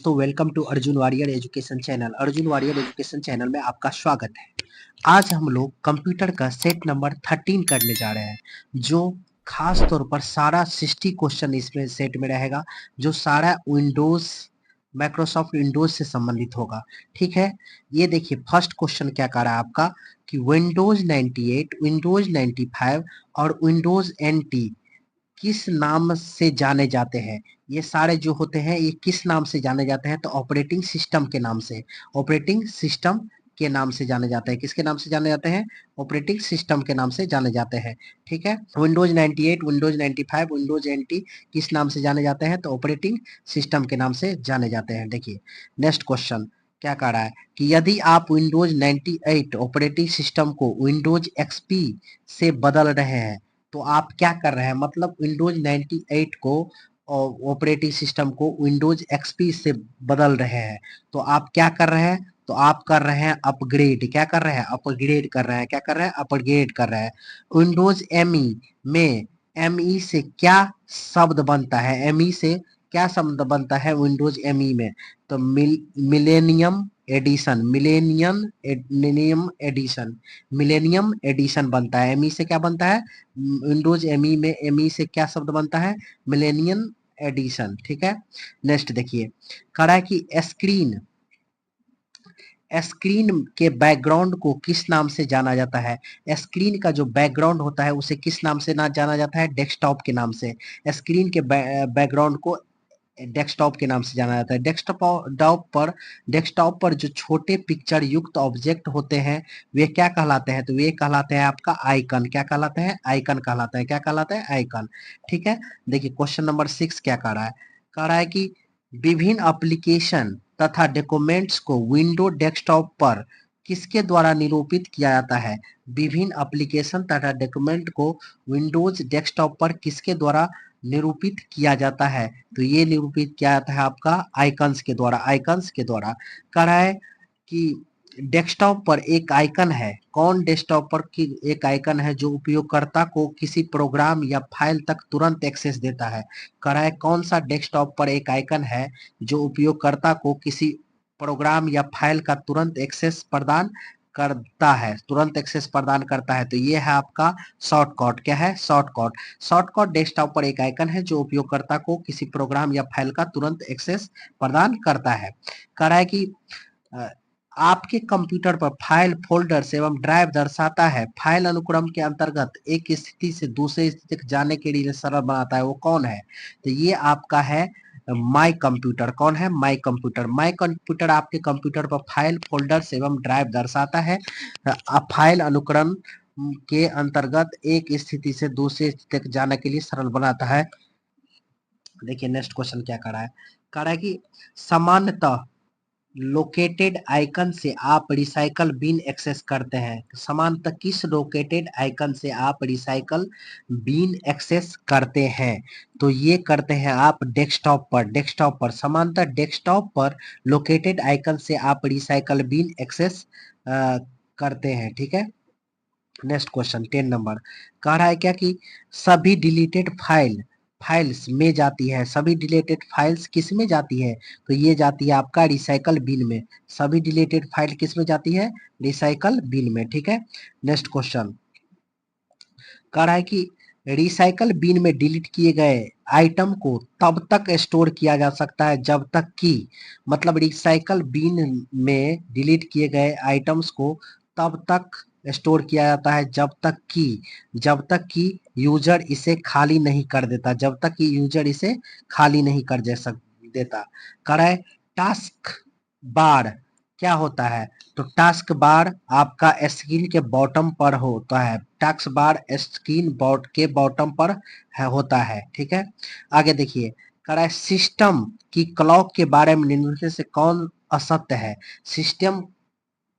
दोस्तों, welcome to Arjun warrior education channel. Arjun warrior education channel में आपका स्वागत है। आज हम लोग कंप्यूटर का सेट नंबर 13 करने जा रहे हैं, जो खास तौर पर सारा 60 क्वेश्चन इसमें सेट में रहेगा, जो सारा विंडोज माइक्रोसॉफ्ट विंडोज से संबंधित होगा। ठीक है, ये देखिए फर्स्ट क्वेश्चन क्या कह रहा है आपका कि विंडोज 98, विंडोज 95 और विंडोज एनटी किस नाम से जाने जाते हैं। ये सारे जो होते हैं ये किस नाम से जाने जाते हैं, तो ऑपरेटिंग सिस्टम के नाम से, ऑपरेटिंग सिस्टम के नाम से जाने जाते हैं। किसके नाम से जाने जाते हैं? ऑपरेटिंग सिस्टम के नाम से जाने जाते हैं। ठीक है, विंडोज 98, विंडोज 95, विंडोज एनटी किस नाम से जाने जाते हैं, तो ऑपरेटिंग सिस्टम के नाम से जाने जाते हैं। देखिए नेक्स्ट क्वेश्चन क्या कह रहा है कि यदि आप विंडोज 98 ऑपरेटिंग सिस्टम को विंडोज एक्सपी से बदल रहे हैं तो आप क्या कर रहे हैं, मतलब विंडोज 98 को ऑपरेटिंग सिस्टम को विंडोज एक्सपी से बदल रहे हैं तो आप क्या कर रहे हैं, तो आप कर रहे हैं अपग्रेड। क्या कर रहे हैं? अपग्रेड कर रहे हैं। क्या कर रहे हैं? अपग्रेड कर रहे हैं। विंडोज एमई में एमई से क्या शब्द बनता है? एमई से क्या शब्द बनता है विंडोज एमई में? तो millennium edition, millennium edition, millennium edition बनता है। एमई से क्या बनता है? विंडोज एमई में एमई से क्या शब्द बनता है? Millennium edition. ठीक है, नेक्स्ट देखिए कह रहा है कि स्क्रीन, स्क्रीन के बैकग्राउंड को किस नाम से जाना जाता है? स्क्रीन का जो बैकग्राउंड होता है उसे किस नाम से ना जाना जाता है? डेस्कटॉप के नाम से। स्क्रीन के बैकग्राउंड को डेस्कटॉप के नाम से जाना जाता है। डेस्कटॉप पर जो छोटे पिक्चर युक्त ऑब्जेक्ट होते हैं वे क्या कहलाते हैं? तो वे कहलाते हैं आपका आइकन। क्या कहलाते हैं? आइकन कहलाते हैं। क्या कहलाते हैं? आइकन। ठीक है, देखिए क्वेश्चन नंबर 6 क्या कह रहा है? कह रहा है कि विभिन्न एप्लीकेशन तथा डॉक्यूमेंट्स को विंडो डेस्कटॉप पर किसके द्वारा निरूपित किया जाता है? विभिन्न एप्लीकेशन तथा डॉक्यूमेंट को विंडोज डेस्कटॉप पर किसके द्वारा निरूपित किया जाता है? तो ये निरूपित किया जाता है आपका आइकन्स के द्वारा। आइकन्स के द्वारा कह रहा है कि डेस्कटॉप पर एक आइकन है। कौन डेस्कटॉप पर की एक आइकन है जो उपयोगकर्ता को किसी प्रोग्राम या फाइल तक तुरंत एक्सेस देता है? कह रहा है कौन सा डेस्कटॉप पर एक आइकन है जो उपयोगकर्ता को किसी प्रोग्राम या फाइल का तुरंत एक्सेस प्रदान करता है, तुरंत एक्सेस प्रदान करता है? तो ये है आपका शॉर्टकट। क्या है? शॉर्टकट। शॉर्टकट डेस्कटॉप पर एक आइकन है जो उपयोगकर्ता को किसी प्रोग्राम या फाइल का तुरंत एक्सेस प्रदान करता है। कह रहा है कि आपके कंप्यूटर पर फाइल, फोल्डर्स एवं ड्राइव दर्शाता है। फाइल अनुक्रम के अंतर्गत एक स्थिति से दूसरे स्थिति तक जाने के लिए सरल बनाता है, वो कौन है? तो ये आपका है माई कंप्यूटर। कौन है? My computer. माई कंप्यूटर आपके कंप्यूटर पर फाइल, फोल्डर्स एवं ड्राइव दर्शाता है। फाइल अनुक्रम के अंतर्गत एक स्थिति से दूसरे स्थिति तक जाने के लिए सरल बनाता है। देखिए नेक्स्ट क्वेश्चन क्या कर रहा है? कह रहा है कि सामान्यतः लोकेटेड आइकन से आप रिसाइकल बिन एक्सेस करते हैं। समानतः किस लोकेटेड आइकन से आप रिसाइकल बिन एक्सेस करते हैं? तो ये करते हैं आप डेस्कटॉप पर। डेस्कटॉप पर, समानतः डेस्कटॉप पर लोकेटेड आइकन से आप रिसाइकल बिन एक्सेस करते हैं। ठीक है, नेक्स्ट क्वेश्चन 10 नंबर कह रहा है क्या कि सभी डिलीटेड फाइल्स में जाती है। सभी डिलीटेड फाइल्स किस में जाती है? तो ये जाती है आपका रिसाइकल बिन में। सभी डिलीटेड फाइल किस में जाती है? रिसाइकल बिन में। ठीक है, नेक्स्ट क्वेश्चन कह रहा है कि रिसाइकल बिन में डिलीट किए गए आइटम को तब तक स्टोर किया जा सकता है जब तक कि, मतलब रिसाइकल बिन में डिलीट किए गए आइटम्स को तब तक स्टोर किया जाता है जब तक कि यूजर इसे खाली नहीं कर देता। जब तक कि यूजर इसे खाली नहीं कर देता। कह रहा है टास्क बार क्या होता है? तो टास्क बार आपका स्क्रीन के बॉटम पर होता है। टास्क बार स्क्रीन के बॉटम पर होता है। ठीक है, आगे देखिए कह रहा है सिस्टम की क्लॉक के बारे में निम्न में से कौन असत्य है? सिस्टम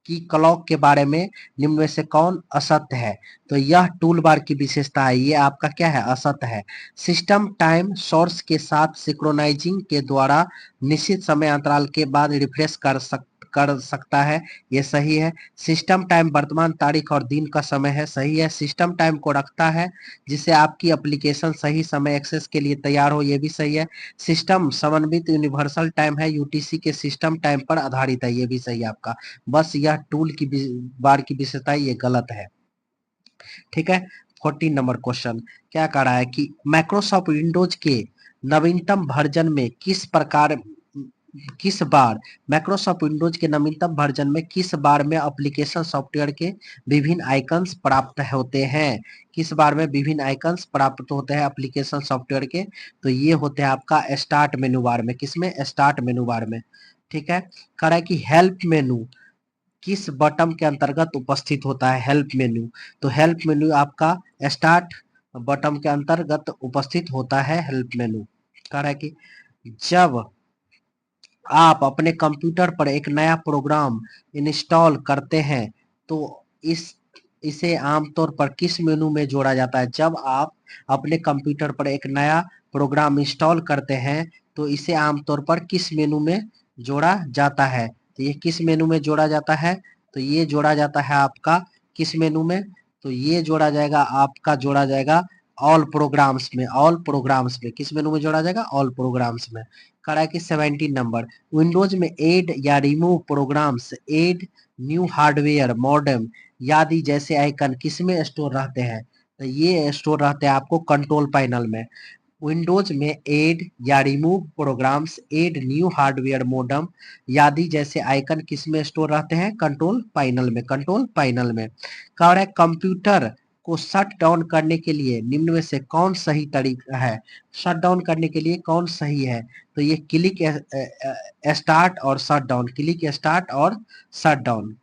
की क्लॉक के बारे में निम्न में से कौन असत्य है? तो यह टूल बार की विशेषता है, ये आपका क्या है? असत्य है। सिस्टम टाइम सोर्स के साथ सिंक्रोनाइजिंग के द्वारा निश्चित समय अंतराल के बाद रिफ्रेश कर सकता है, ये सही है। सिस्टम टाइम वर्तमान तारीख और दिन का समय है, सही है। सिस्टम टाइम को रखता है जिससे आपकी एप्लीकेशन सही समय एक्सेस के लिए तैयार हो, ये भी सही है। सिस्टम समन्वित यूनिवर्सल टाइम है, यूटीसी के सिस्टम टाइम पर आधारित है, ये भी सही है आपका। बस यह टूल की बार की विशेषता ये गलत है, ठीक है। 14 नंबर क्वेश्चन क्या कह रहा है कि माइक्रोसॉफ्ट विंडोज के नवीनतम वर्जन में किस बार माइक्रोसॉफ्ट विंडोज के नवीनतम वर्जन में किस बार में एप्लीकेशन सॉफ्टवेयर के विभिन्न आइकन्स प्राप्त होते हैं, किस बार में विभिन्न आइकन्स प्राप्त होते हैं एप्लीकेशन सॉफ्टवेयर के, तो ये होते हैं आपका स्टार्ट मेनू बार में, किसमें, स्टार्ट मेनू बार में, ठीक है। कह रहा है कि हेल्प मेनू किस बटन के अंतर्गत उपस्थित होता है, हेल्प मेनू, तो हेल्प मेनू आपका स्टार्ट बटन के अंतर्गत उपस्थित होता है हेल्प मेनू। कह रहा है कि जब आप अपने कंप्यूटर पर एक नया प्रोग्राम इंस्टॉल करते हैं तो इसे आमतौर पर किस मेनू में जोड़ा जाता है, जब आप अपने कंप्यूटर पर एक नया प्रोग्राम इंस्टॉल करते हैं तो इसे आमतौर पर किस मेनू में जोड़ा जाता है, तो ये किस मेनू में जोड़ा जाता है, तो ये जोड़ा जाता है आपका किस मेनू में, तो ये जोड़ा जाएगा ऑल प्रोग्राम्स में, ऑल प्रोग्राम्स में, किस मेनू में जोड़ा जाएगा, ऑल प्रोग्राम्स में। कह रहा है कि 17 नंबर विंडोज में ऐड या remove programs, add new hardware, modem आदि जैसे आइकन किसमें स्टोर रहते हैं, तो ये स्टोर रहते हैं आपको कंट्रोल पैनल में। विंडोज में ऐड या remove programs, add new hardware, modem आदि जैसे आइकन किसमें स्टोर रहते हैं, कंट्रोल पैनल में, कंट्रोल पैनल में। कह रहा है कंप्यूटर को शट डाउन करने के लिए निम्न में से कौन सही तरीका है, शट डाउन करने के लिए कौन सही है, तो ये क्लिक स्टार्ट और शट डाउन, क्लिक स्टार्ट और शट डाउन,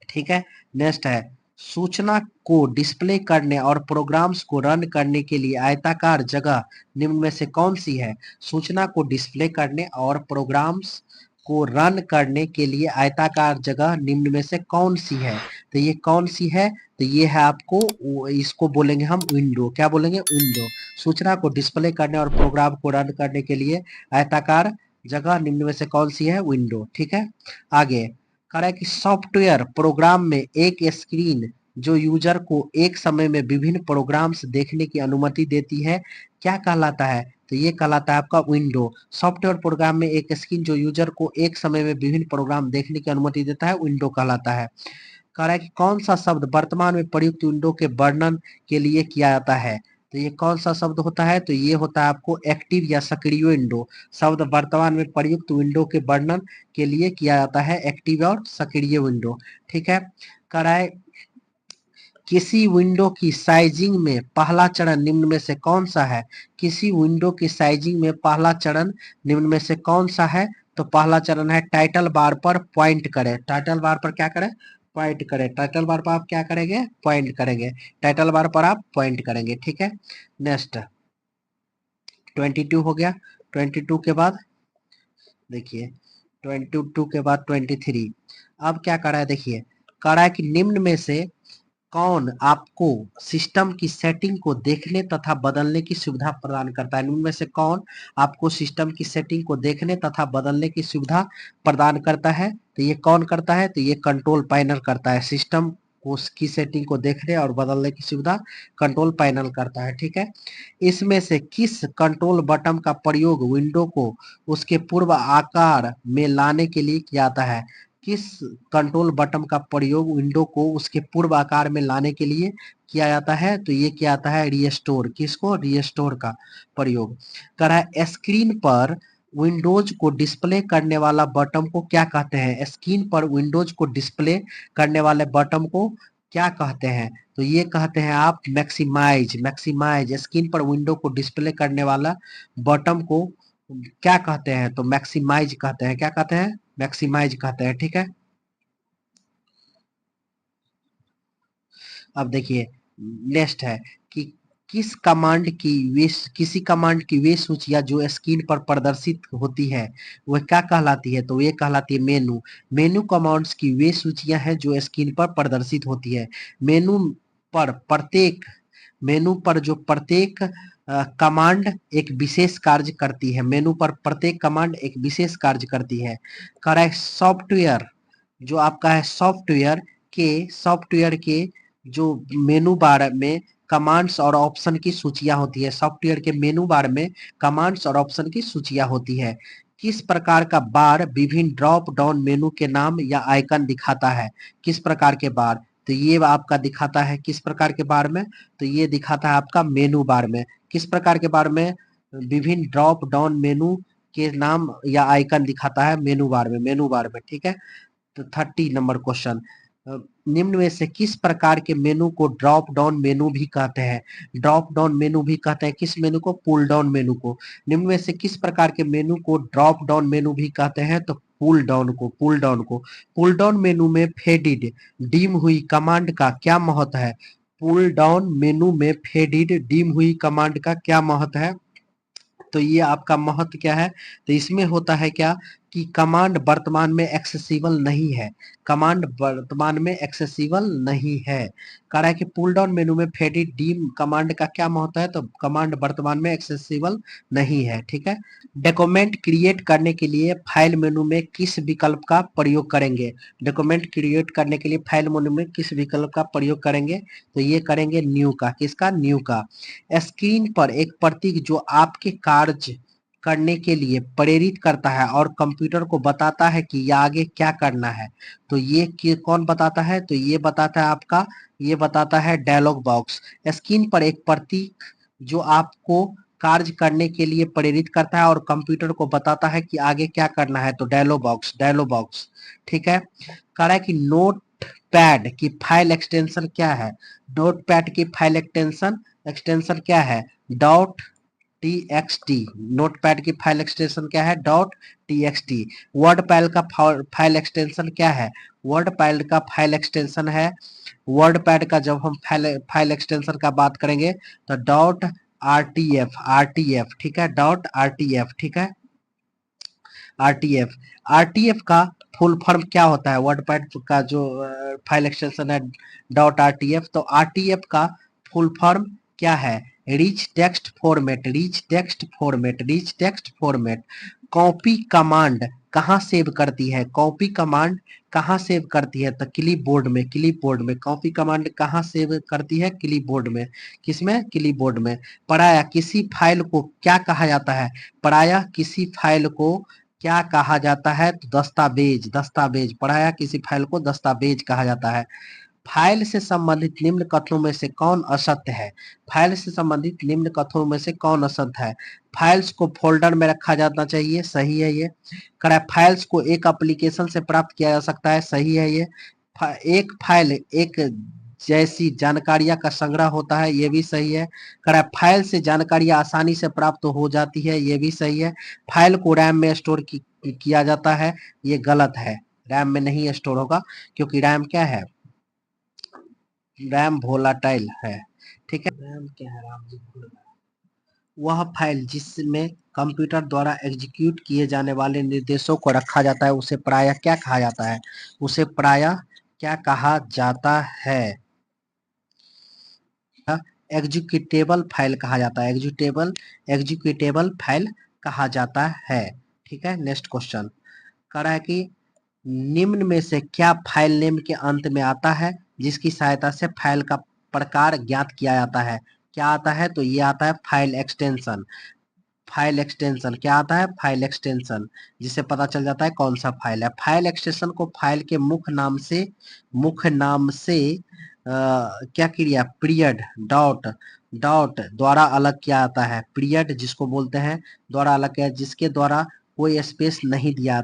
ठीक है। नेक्स्ट है सूचना को डिस्प्ले करने और प्रोग्राम्स को रन करने के लिए आयताकार जगह निम्न में से कौन सी है, सूचना को डिस्प्ले करने और प्रोग्राम्स को रन करने के लिए आयताकार जगह निम्न में से कौन सी है, तो ये कौन सी है, तो ये है आपको, इसको बोलेंगे हम विंडो, क्या बोलेंगे, विंडो। सूचना को डिस्प्ले करने और प्रोग्राम को रन करने के लिए आयताकार जगह निम्न में से कौन सी है, विंडो, ठीक है। आगे कह रहा है कि सॉफ्टवेयर प्रोग्राम में एक स्क्रीन जो यूजर को एक समय में विभिन्न प्रोग्राम्स देखने की अनुमति देती है क्या कहलाता है, तो ये कहलाता है आपका विंडो। सॉफ्टवेयर प्रोग्राम में एक स्क्रीन जो यूजर को एक समय में विभिन्न प्रोग्राम देखने की अनुमति देता है विंडो कहलाता है। कह रहा है कि कौन सा शब्द वर्तमान में प्रयुक्त विंडो के वर्णन के लिए किया जाता है, तो ये कौन सा शब्द होता है, तो ये होता है आपको एक्टिव या सक्रिय विंडो, शब्द वर्तमान में प्रयुक्त विंडो के वर्णन के लिए किया जाता है एक्टिव और सक्रिय विंडो, ठीक है। कह रहा है किसी विंडो की साइजिंग में पहला चरण निम्न में से कौन सा है, किसी विंडो की साइजिंग में पहला चरण निम्न में से कौन सा है, तो पहला चरण है टाइटल बार पर पॉइंट करें, टाइटल बार पर क्या करें, पॉइंट करें, टाइटल बार पर आप क्या करेंगे, पॉइंट करेंगे, टाइटल बार पर आप पॉइंट करेंगे, ठीक है। नेक्स्ट 22 हो गया, 22 के बाद देखिए 22 के बाद 23, अब क्या कर रहा है, देखिए कह रहा है कि निम्न में से कौन आपको सिस्टम की सेटिंग को देखने तथा बदलने की सुविधा प्रदान करता है, इनमें में से कौन आपको सिस्टम की सेटिंग को देखने तथा बदलने की सुविधा प्रदान करता है, तो ये कौन करता है, तो ये कंट्रोल पैनल करता है, सिस्टम उसकी सेटिंग को देखने और बदलने की सुविधा कंट्रोल पैनल करता है, ठीक है। इसमें से किस कंट्रोल बटन का प्रयोग विंडो को उसके पूर्व आकार में लाने के लिए किया जाता है, किस कंट्रोल बटन का प्रयोग विंडो को उसके पूर्व आकार में लाने के लिए किया जाता है, तो ये किया जाता है रीस्टोर, किसको, रीस्टोर का प्रयोग। कर रहा है स्क्रीन पर विंडोज को डिस्प्ले करने वाला बटन को क्या कहते हैं, स्क्रीन पर विंडोज को डिस्प्ले करने वाले बटन को क्या कहते हैं, तो ये कहते हैं आप मैक्सिमाइज, मैक्सिमाइज स्क्रीन पर विंडो को डिस्प्ले करने वाला बटन को क्या कहते हैं, तो मैक्सिमाइज कहते हैं, क्या कहते हैं, मैक्सिमाइज कहते हैं, ठीक है। अब देखिए नेक्स्ट है कि किसी कमांड की वे सूचियां जो स्क्रीन पर प्रदर्शित होती है वह क्या कहलाती है, तो ये कहलाती है मेनू। मेनू कमांड्स की वे सूचियां हैं जो स्क्रीन पर प्रदर्शित होती है। मेनू पर प्रत्येक मेनू पर जो प्रत्येक कमांड एक विशेष कार्य करती है, मेनू पर प्रत्येक कमांड एक विशेष कार्य करती है। करेक्ट। सॉफ्टवेयर जो आपका है, सॉफ्टवेयर के जो मेनू बार में कमांड्स और ऑप्शन की सूचियां होती है, सॉफ्टवेयर के मेनू बार में कमांड्स और ऑप्शन की सूचियां होती है। किस प्रकार का बार विभिन्न ड्रॉप डाउन मेनू के नाम या आइकन दिखाता है? किस प्रकार के बार? तो ये आपका दिखाता है किस प्रकार के बार में? तो ये दिखाता है आपका मेनू बार में। किस प्रकार के बार में? विभिन्न ड्रॉप डाउन मेनू के नाम या आइकन दिखाता है मेनू बार में, ठीक है। तो 30 नंबर क्वेश्चन, निम्न में से किस प्रकार के मेनू को ड्रॉप डाउन मेनू भी कहते हैं? ड्रॉप डाउन मेनू भी कहते हैं किस मेनू को? पुल डाउन मेनू को। निम्न में से किस प्रकार के मेनू को ड्रॉप डाउन मेनू भी कहते हैं? तो पुल डाउन मेनू में फेडिड डीम हुई कमांड का क्या महत्व है? पुल डाउन मेनू में फेडिड डीम हुई कमांड का क्या महत्व है? तो ये आपका महत्व क्या है? तो इसमें होता है क्या कि कमांड वर्तमान में एक्सेसिबल नहीं है, कमांड वर्तमान में एक्सेसिबल नहीं है। कह रहा है कि पुल डाउन मेनू में फेडिड डीम कमांड का क्या महत्व है? तो कमांड वर्तमान में एक्सेसिबल नहीं है, ठीक है। डॉक्यूमेंट क्रिएट करने के लिए फाइल मेनू में किस विकल्प का प्रयोग करेंगे? डॉक्यूमेंट क्रिएट करने के लिए फाइल मेनू में किस विकल्प का प्रयोग करेंगे? तो ये करेंगे न्यू का। किसका? न्यू का। स्क्रीन पर एक प्रतीक जो आपके कार्य करने के लिए प्रेरित करता है और कंप्यूटर को बताता है कि यह आगे क्या करना है। तो ये कौन बताता है? तो ये बताता है आपका, ये बताता है डायलॉग बॉक्स। स्क्रीन पर एक प्रतीक जो आपको कार्य करने के लिए प्रेरित करता है और कंप्यूटर को बताता है कि आगे क्या करना है। तो डायलॉग बॉक्स, ठीक है। कह रहा है कि नोट पैड की फाइल एक्सटेंशन क्या है? नोट पैड की फाइल एक्सटेंशन क्या है? Dot T. नोटपैड की फाइल एक्सटेंशन क्या है? Dot T. वर्ड फाइल का फाइल एक्सटेंशन क्या है? वर्ड फाइल का फाइल एक्सटेंशन है, वर्ड पैड का जब हम फाइल एक्सटेंशन का बात करेंगे तो डॉट आरटीएफ, ठीक है। डॉट आरटीएफ, ठीक है। आरटीएफ का फुल फॉर्म क्या होता है? वर्ड पैड का जो फाइल एक्सटेंशन है डॉट आरटीएफ, तो आरटीएफ का फुल फॉर्म क्या है? Rich text format. Copy command कहाँ सेव करती है? कॉपी कमांड कहाँ सेव करती है? तो क्लिपबोर्ड में। कॉपी कमांड कहाँ सेव करती है? क्लिपबोर्ड में। किसमें? क्लिपबोर्ड में। पराया किसी फाइल को क्या कहा जाता है? पराया किसी फाइल को क्या कहा जाता है? तो दस्तावेज। पढ़ाया किसी फाइल को दस्तावेज कहा जाता है। फाइल से संबंधित निम्न कथनों में से कौन असत्य है? फाइल से संबंधित निम्न कथनों में से कौन असत्य है? फाइल्स को फोल्डर में रखा जाना चाहिए, सही है ये। कह फाइल्स को एक एप्लीकेशन से प्राप्त किया जा सकता है, सही है ये। एक फाइल एक जैसी जानकारियां का संग्रह होता है, ये भी सही है। कह फाइल से जानकारियां आसानी से प्राप्त हो जाती है, ये भी सही है। फाइल को रैम में स्टोर किया जाता है, ये गलत है। रैम में नहीं स्टोर होगा क्योंकि रैम क्या है? रैम वोलाटाइल है, ठीक है। रैम क्या है? राम जी भूल गए। वह फाइल जिसमें कंप्यूटर द्वारा एग्जीक्यूट किए जाने वाले निर्देशों को रखा जाता है उसे प्रायः क्या कहा जाता है? उसे प्रायः क्या कहा जाता है? एग्जीक्यूटेबल फाइल कहा जाता है। एग्जीक्यूटेबल फाइल कहा जाता है, ठीक है। नेक्स्ट क्वेश्चन कह रहा है कि निम्न में से क्या फाइल नेम के अंत में आता है जिसकी सहायता से फाइल का प्रकार ज्ञात किया जाता है? क्या आता है? तो ये आता है फाइल एक्सटेंशन। क्या आता है? फाइल एक्सटेंशन, जिससे पता चल जाता है कौन सा फाइल है। फाइल एक्सटेंशन को फाइल के मुख्य नाम से क्या क्रिया? पीरियड डॉट द्वारा अलग किया जाता है। पीरियड जिसको बोलते हैं द्वारा अलग किया, जिसके द्वारा कोई स्पेस नहीं दिया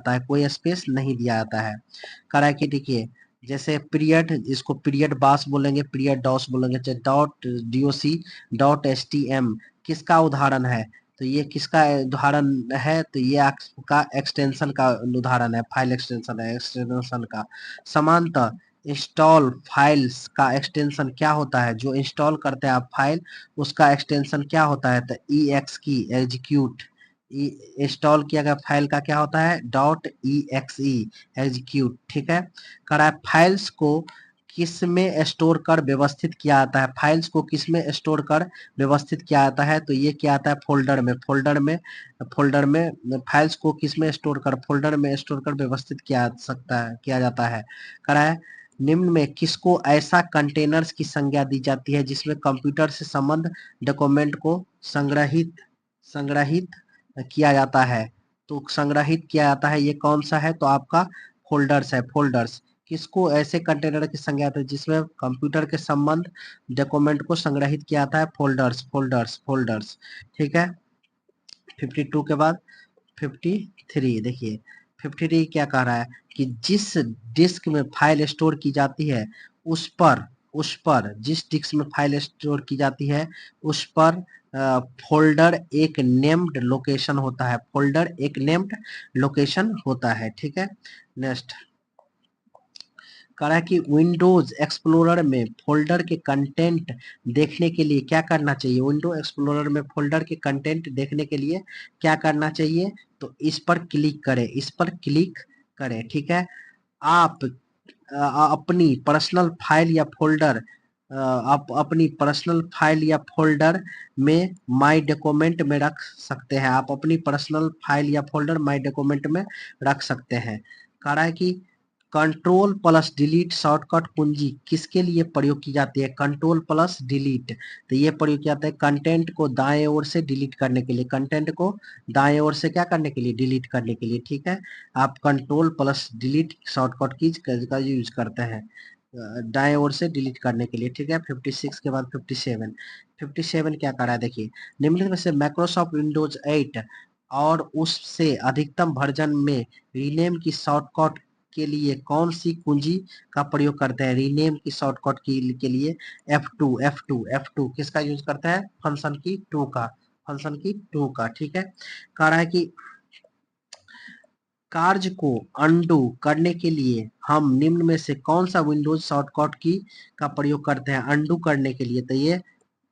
जाता है। कह रहा है कि देखिए, जैसे पीरियड, इसको पीरियड बास बोलेंगे, पीरियड डॉस बोलेंगे, डॉट डीओसी डॉट एसटीएम किसका उदाहरण है? तो ये किसका उदाहरण है? तो ये आपका एक्सटेंशन का उदाहरण है, फाइल एक्सटेंशन का। समांतर इंस्टॉल फाइल्स का एक्सटेंशन क्या होता है? जो इंस्टॉल करते हैं आप फाइल, उसका एक्सटेंशन क्या होता है? तो EX की एग्जीक्यूट। इंस्टॉल किया गया फाइल का क्या होता है? .exe एग्जीक्यूट, ठीक है। कह रहा है फाइल्स को किस में स्टोर कर व्यवस्थित किया जाता है, फाइल्स को किस में स्टोर कर व्यवस्थित किया जाता है, तो ये क्या आता है फोल्डर में। फोल्डर में फाइल्स को किस में स्टोर कर, फोल्डर में स्टोर कर व्यवस्थित किया जाता है। करा है निम्न में किसको ऐसा कंटेनर्स की संज्ञा दी जाती है जिसमें कंप्यूटर से संबंध डॉक्यूमेंट को संग्रहित किया जाता है, तो संग्रहित किया जाता है ये कौन सा है, तो आपका फोल्डर्स है, फोल्डर्स। किसको ऐसे कंटेनर की संज्ञा है जिसमें कंप्यूटर के संबंध डॉक्यूमेंट को संग्रहित किया जाता है, फोल्डर्स फोल्डर्स फोल्डर्स। ठीक है 52 के बाद 53 देखिए 53 क्या कह रहा है कि जिस डिस्क में फाइल स्टोर की जाती है उस पर जिस डिस्क में फाइल स्टोर की जाती है उस पर फोल्डर एक नेम्ड लोकेशन होता है, फोल्डर एक नेम्ड लोकेशन होता है। ठीक है नेक्स्ट कह रहा है कि विंडोज एक्सप्लोरर में फोल्डर के कंटेंट देखने के लिए क्या करना चाहिए, विंडो एक्सप्लोरर में फोल्डर के कंटेंट देखने के लिए क्या करना चाहिए, तो इस पर क्लिक करें, इस पर क्लिक करें। ठीक है आप अपनी पर्सनल फाइल या फोल्डर आप अपनी पर्सनल फाइल या फोल्डर में माय डॉक्यूमेंट में रख सकते हैं, आप अपनी पर्सनल फाइल या फोल्डर माय डॉक्यूमेंट में रख सकते हैं। कह रहा है कि कंट्रोल प्लस डिलीट शॉर्टकट कुंजी किसके लिए प्रयोग की जाती है, कंट्रोल प्लस डिलीट, तो ये प्रयोग किया जाता है कंटेंट को दाएं ओर से डिलीट करने के लिए, कंटेंट को दाएं ओर से क्या करने के लिए, डिलीट करने के लिए। ठीक है आप control plus delete shortcut keys का यूज करते हैं दाएं ओर से डिलीट करने के लिए। ठीक है 56 के बाद 57 क्या कर रहा है देखिए निम्नलिखित में से माइक्रोसॉफ्ट विंडोज 8 और उससे अधिकतम वर्जन में रीनेम की शॉर्टकट के लिए कौन सी कुंजी का प्रयोग करते हैं, रीनेम की शॉर्टकट के लिए F2 किसका यूज करता है, फंक्शन की 2 का, फंक्शन की 2 का। ठीक है कह रहा है कि कार्य को अनडू करने के लिए हम निम्न में से कौन सा विंडोज शॉर्टकट की का प्रयोग करते हैं अनडू करने के लिए, तो ये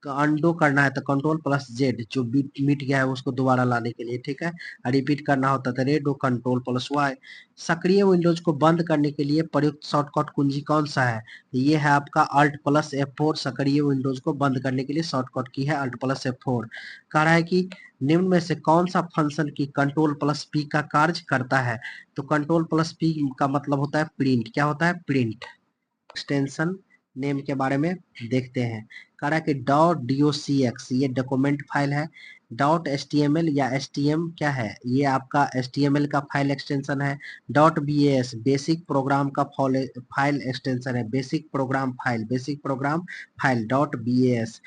अनडू करना है तो कंट्रोल प्लस जेड, जो मिट गया है उसको दोबारा लाने के लिए। ठीक है रिपीट करना होता है रेड कंट्रोल प्लस वाई। सक्रिय विंडोज को बंद करने के लिए प्रयुक्त शॉर्टकट कुंजी कौन सा है, ये है आपका अल्ट प्लस F4, सक्रिय विंडोज को बंद करने के लिए शॉर्टकट की है अल्ट प्लस F4। कह रहा है कि निम्न में से कौन सा फंक्शन की कंट्रोल प्लस पी का कार्य करता है, तो कंट्रोल प्लस पी का मतलब होता है प्रिंट, क्या होता है प्रिंट। एक्सटेंशन नेम के बारे में देखते हैं कह रहा है कि .docx ये डॉक्यूमेंट फाइल है, .html या htm क्या है, ये आपका html का फाइल एक्सटेंशन है, .bas बेसिक प्रोग्राम का फाइल एक्सटेंशन है, basic program file .bas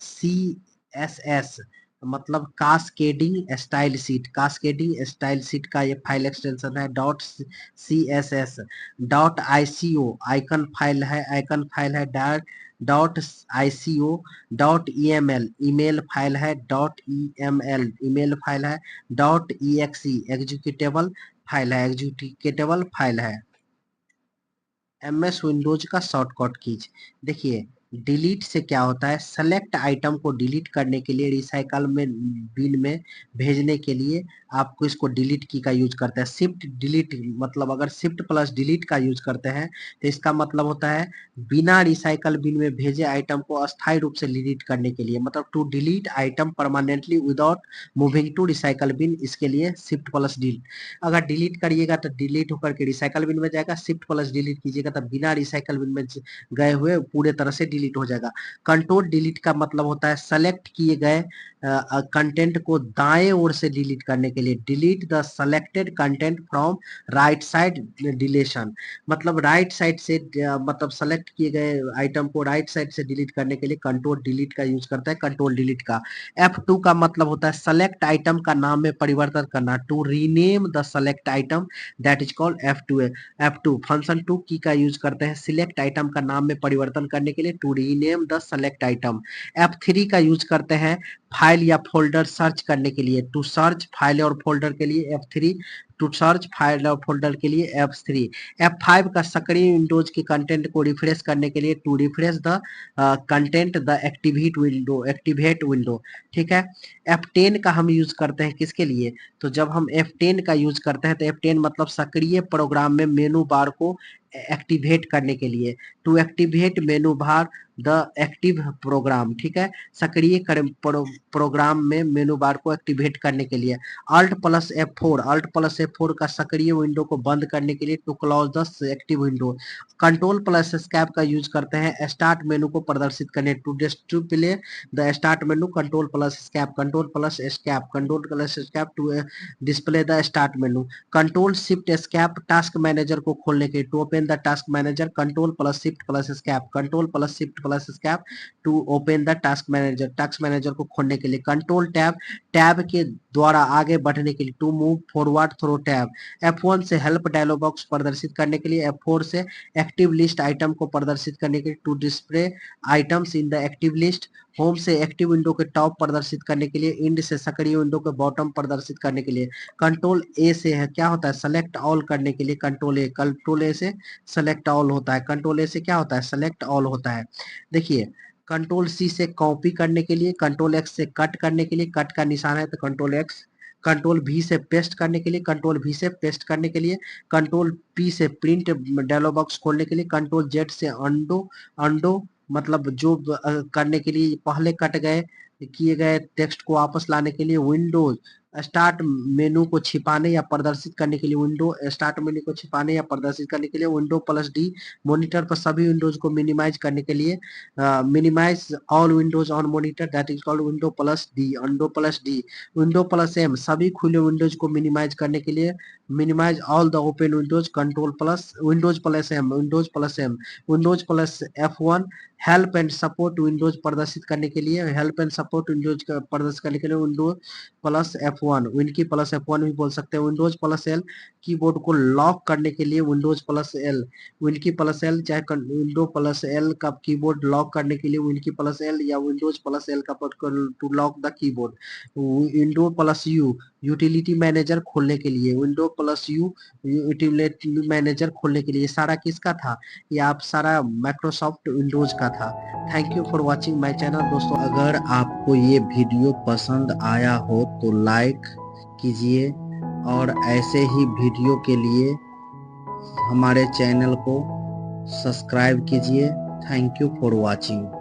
.css मतलब कास्केडिंग स्टाइल शीट का ये फाइल एक्सटेंशन है, .css .ico आइकन फाइल है .ico .eml फाइल है email फाइल है .exe एग्जीक्यूटेबल फाइल है। MS विंडोज का शॉर्टकट कीज देखिए डिलीट से क्या होता है, सेलेक्ट आइटम को डिलीट करने के लिए रिसाइकल में बिन में भेजने के लिए आपको इसको डिलीट की का यूज करते हैं। शिफ्ट डिलीट मतलब अगर शिफ्ट प्लस डिलीट का यूज करते हैं तो इसका मतलब होता है बिना रिसाइकल बिन में भेजे आइटम को अस्थायी रूप से डिलीट करने के लिए, मतलब to delete item permanently without moving to recycle bin, इसके लिए शिफ्ट प्लस डिलीट। अगर डिलीट करिएगा तो डिलीट होकर के रिसाइकल बिन में जाएगा, शिफ्ट प्लस डिलीट कीजिएगा तो बिना रिसाइकल बिन में गए हुए पूरे तरह से डिलीट हो जाएगा। कंट्रोल डिलीट का मतलब होता है सेलेक्ट किए गए कंटेंट को दाएं ओर से डिलीट करने के लिए, delete the selected content from right side deletion, मतलब राइट साइड से मतलब सेलेक्ट किए गए आइटम को राइट साइड से डिलीट करने के लिए कंट्रोल डिलीट का यूज करता है, कंट्रोल डिलीट का। F2 का मतलब होता है सेलेक्ट आइटम का नाम में परिवर्तन करना, to rename the select item that is called F2 function 2 की का यूज करते हैं सिलेक्ट आइटम का नाम में परिवर्तन करने के लिए, to rename the select item. F3 का यूज करते हैं फाइल या फोल्डर सर्च करने के लिए, टू सर्च फाइल और फोल्डर के लिए F3 टू सर्च फाइल और फोल्डर के लिए F3। F5 का सक्रिय विंडोज के कंटेंट को रिफ्रेश करने के लिए to refresh the content the activate window. ठीक है। F10 का हम यूज करते हैं किसके लिए? तो जब हम F10 का यूज करते हैं तो F10 मतलब सक्रिय प्रोग्राम में मेनू बार को एक्टिवेट करने के लिए। To activate menu bar the active program. ठीक है। सक्रिय प्रोग्राम में मेनू बार को एक्टिवेट करने के लिए। Alt+F4 का सक्रिय विंडो को बंद करने के लिए to close the active window. Ctrl+Escape का यूज करते हैं स्टार्ट मेनू को प्रदर्शित करने to display the start menu. Ctrl+Escape to display the start menu. Ctrl+Shift+Escape task manager को खोलने के लिए to open the task manager. Ctrl+Shift+Escape to open the task manager को खोलने के लिए। टैब के द्वारा आगे बढ़ने के लिए to move forward through tab. F1 से हेल्प डायलॉग बॉक्स प्रदर्शित करने के लिए। F4 से एक्टिव लिस्ट आइटम को प्रदर्शित करने के लिए to display items in the active list. Home से एक्टिव विंडो के टॉप प्रदर्शित करने के लिए। इंड से सक्रिय विंडो के बॉटम प्रदर्शित करने के लिए। Ctrl+A से है क्या होता है? सेलेक्ट ऑल करने के लिए Ctrl+A से सेलेक्ट ऑल होता है। Ctrl+A से क्या होता है? सेलेक्ट ऑल होता है। देखिए Ctrl+C से कॉपी करने के लिए। Ctrl+X से कट करने के लिए, कट का निशान है तो Ctrl+X। Ctrl+V से पेस्ट करने के लिए, Ctrl+V से पेस्ट करने के लिए। Ctrl+P से प्रिंट डायलॉग बॉक्स खोलने के लिए। Ctrl+Z से अंडो मतलब जो करने के लिए पहले कट गए किए गए टेक्स्ट को वापस लाने के लिए। विंडोज स्टार्ट मेनू को छिपाने या प्रदर्शित करने के लिए। विंडो स्टार्ट मेनू को छिपाने या प्रदर्शित करने के लिए। Windows+D मॉनिटर पर सभी विंडोज को मिनिमाइज करने के लिए। Minimise all windows on monitor that is called Windows+D। Windows+M सभी खुले विंडोज को मिनिमाइज करने के लिए। Minimise all the open windows Windows+M। Windows+F1 help and support windows प्रदर्शित करने के लिए। हेल्प एंड सपोर्ट विंडोज प्रदर्शित करने के लिए Windows+F1 Win+F1 भी बोल सकते हैं। Windows+L कीबोर्ड को लॉक करने के लिए। Windows+L Win+L चाहे Windows+L का कीबोर्ड लॉक करने के लिए Win+L या Windows+L का to lock the keyboard. Windows+U utility manager खोलने के लिए। Windows+U यूटिलिटी मैनेजर खोलने के लिए। सारा किसका था? ये आप सारा माइक्रोसॉफ्ट विंडोज का था। Thank you for watching my channel. दोस्तों अगर आपको ये वीडियो पसंद आया हो तो लाइक कीजिए और ऐसे ही वीडियो के लिए हमारे चैनल को सब्सक्राइब कीजिए। Thank you for watching.